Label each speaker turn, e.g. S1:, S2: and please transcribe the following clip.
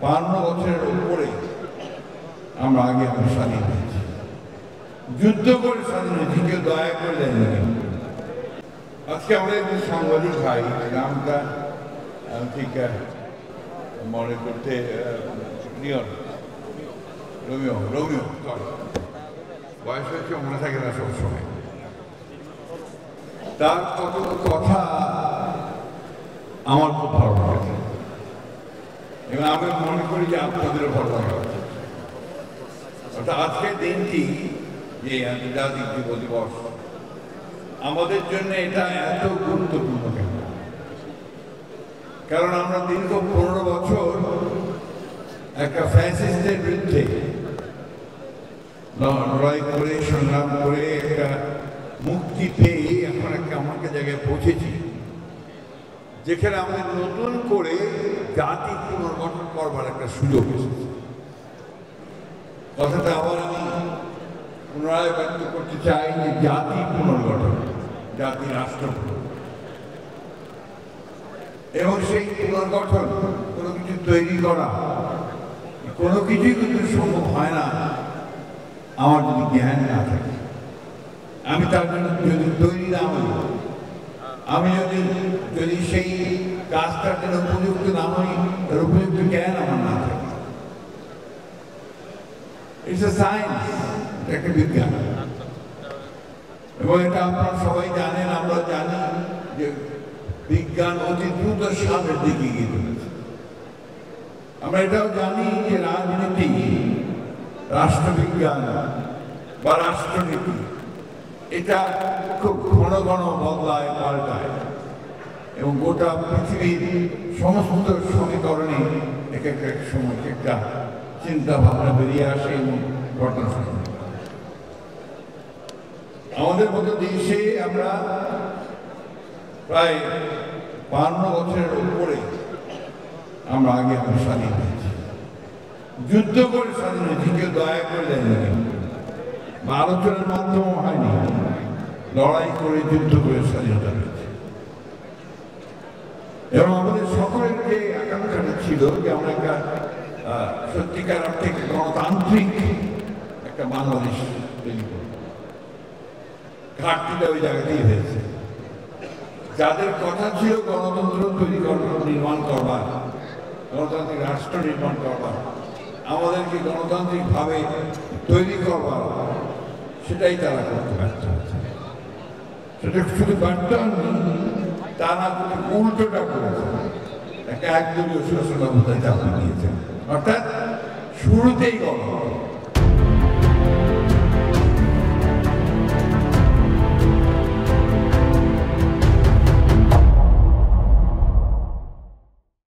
S1: 52 বছরের উপরে আমরা আগে স্বাধীন হয়েছি, যুদ্ধ করে স্বাধীন হয়েছি, কেউ দয়া করে দেয়নি। আজকে আমরা একজন সাংবাদিক ভাই, নামটা ঠিক মনে করতে রোমিও বয়স হয়েছে, মনে থাকে না সবসময়। তার কত কথা আমার খুব ভালো লাগে এবং আমি মনে করি যে আপনাদেরও ভালো লাগা উচিত। অর্থাৎ আজকের দিনটি যে আন্তর্জাতিক যুব দিবস, আমাদের জন্য এটা এত গুরুত্বপূর্ণ কেন? কারণ আমরা দীর্ঘ 15 বছর একটা ফ্যাসিস্টের বিরুদ্ধে লড়াই করে, সংগ্রাম করে একটা মুক্তি পেয়ে এখন একটা আমাকে জায়গায় পৌঁছেছি, যেখানে আমাদের নতুন করে জাতি পুনর্গঠন করবার একটা সুযোগ এসেছে। কথাটা আবার আমি পুনরায় ব্যক্ত করতে চাই যে জাতি পুনর্গঠন, জাতি রাষ্ট্র, এবং সেই পুনর্গঠন কোনো কিছু তৈরি করা, কোনো কিছুই কিন্তু সম্ভব হয় না আমার যদি জ্ঞান না থাকে। আমি তার জন্য যদি তৈরি না হই, আমি যদি সেই কাজটার জন্য উপযুক্ত না হই, তার উপযুক্ত জ্ঞান আমার না থাকে। ইটস এ সায়েন্স, একটা বিজ্ঞান, এবং এটা আপনারা সবাই জানেন, আমরা জানি যে বিজ্ঞান অতি দ্রুত সামনের দিকে এগিয়ে চলেছে। আমরা এটাও জানি যে রাজনীতি, রাষ্ট্রবিজ্ঞান বা রাষ্ট্রনীতি এটা খুব ঘন ঘন বদলায়, পাল্টায়, এবং গোটা পৃথিবীর সমস্ত সমীকরণে এক এক সময় একটা চিন্তা ভাবনা বেরিয়ে আসে এবং ঘটনা ঘটে। আমাদের মতো দেশে আমরা প্রায় 52 বছরের উপরে আমরা আগে স্বাধীন হয়েছি, যুদ্ধ করে স্বাধীন হয়েছি, কেউ দয়া করে দেয়নি বা আলোচনার মাধ্যমে হয়নি, লড়াই করে যুদ্ধ করে স্বাধীনতা হয়েছে। এবং আমাদের সকলের যে আকাঙ্ক্ষাটা ছিল যে আমরা একটা সত্যিকার অর্থে গণতান্ত্রিক একটা বাংলাদেশ তৈরি করব, ঘাটতিটা ওই জায়গাতেই হয়েছে। যাদের কথা ছিল গণতন্ত্র তৈরি নির্মাণ করবার, গণতান্ত্রিক রাষ্ট্র নির্মাণ করবার, আমাদেরকে গণতান্ত্রিকভাবে তৈরি করবার, সেটাই তারা করতে ব্যর্থ হয়েছে। সেটা শুধু ব্যর্থ হয়নি, তারা উল্টোটা করেছে, একটা একদলীয় শাসন ব্যবস্থায় চাপিয়ে দিয়েছে। অর্থাৎ শুরুতেই গণতন্ত্র,